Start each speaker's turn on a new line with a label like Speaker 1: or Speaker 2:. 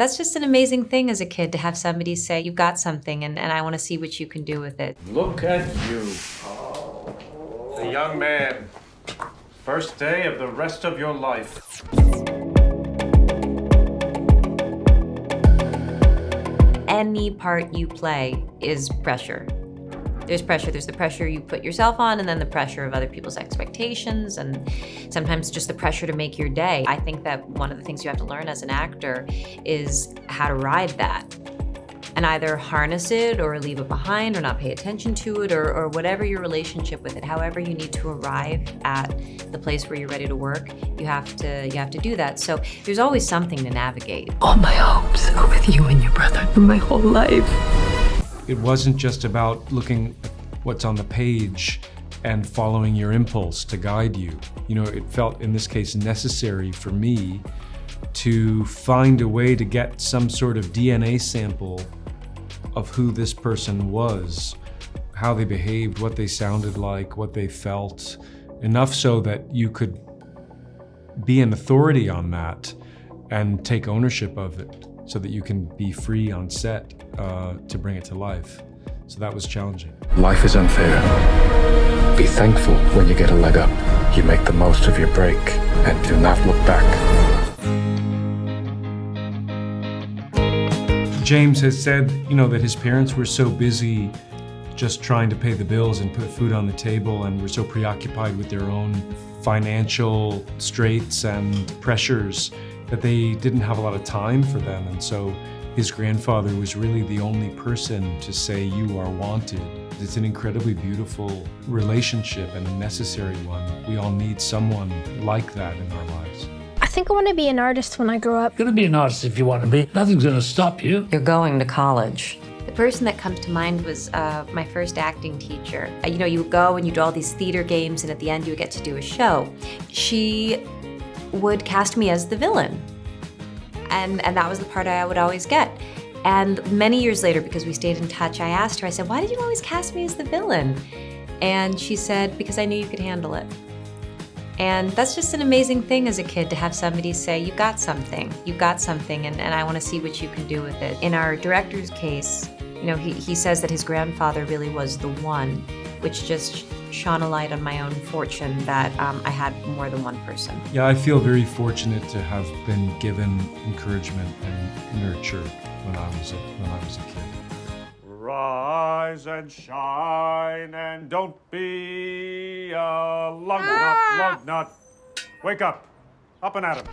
Speaker 1: that's just an amazing thing as a kid to have somebody say, you've got something and I want to see what you can do with it.
Speaker 2: Look at you. The young man. First day of the rest of your life.
Speaker 1: Any part you play is pressure. There's pressure. There's the pressure you put yourself on, and then the pressure of other people's expectations, and sometimes just the pressure to make your day. I think that one of the things you have to learn as an actor is how to ride that and either harness it or leave it behind or not pay attention to it or whatever your relationship with it. However you need to arrive at the place where you're ready to work, you have to do that. So there's always something to navigate.
Speaker 3: All my hopes are with you and your brother for my whole life.
Speaker 4: It wasn't just about looking at what's on the page and following your impulse to guide you. You know, it felt, in this case, necessary for me to find a way to get some sort of DNA sample of who this person was, how they behaved, what they sounded like, what they felt, enough so that you could be an authority on that and take ownership of it so that you can be free on set to bring it to life. So that was challenging.
Speaker 5: Life is unfair. Be thankful when you get a leg up. You make the most of your break and do not look back.
Speaker 4: James has said, you know, that his parents were so busy just trying to pay the bills and put food on the table and were so preoccupied with their own financial straits and pressures that they didn't have a lot of time for them. And so his grandfather was really the only person to say, you are wanted. It's an incredibly beautiful relationship and a necessary one. We all need someone like that in our lives.
Speaker 6: I think I want to be an artist when I grow up.
Speaker 7: You're going to be an artist if you want to be. Nothing's going to stop you.
Speaker 1: You're going to college. The person that comes to mind was my first acting teacher. You know, you would go and you do all these theater games, and at the end you would get to do a show. She would cast me as the villain. And that was the part I would always get. And many years later, because we stayed in touch, I asked her, I said, why did you always cast me as the villain? And she said, because I knew you could handle it. And that's just an amazing thing as a kid to have somebody say, you've got something, and I want to see what you can do with it. In our director's case, you know, he says that his grandfather really was the one, which just shone a light on my own fortune that I had more than one person.
Speaker 4: Yeah, I feel very fortunate to have been given encouragement and nurture when I was a kid.
Speaker 2: Rise and shine and don't be a lug nut. Wake up and at 'em.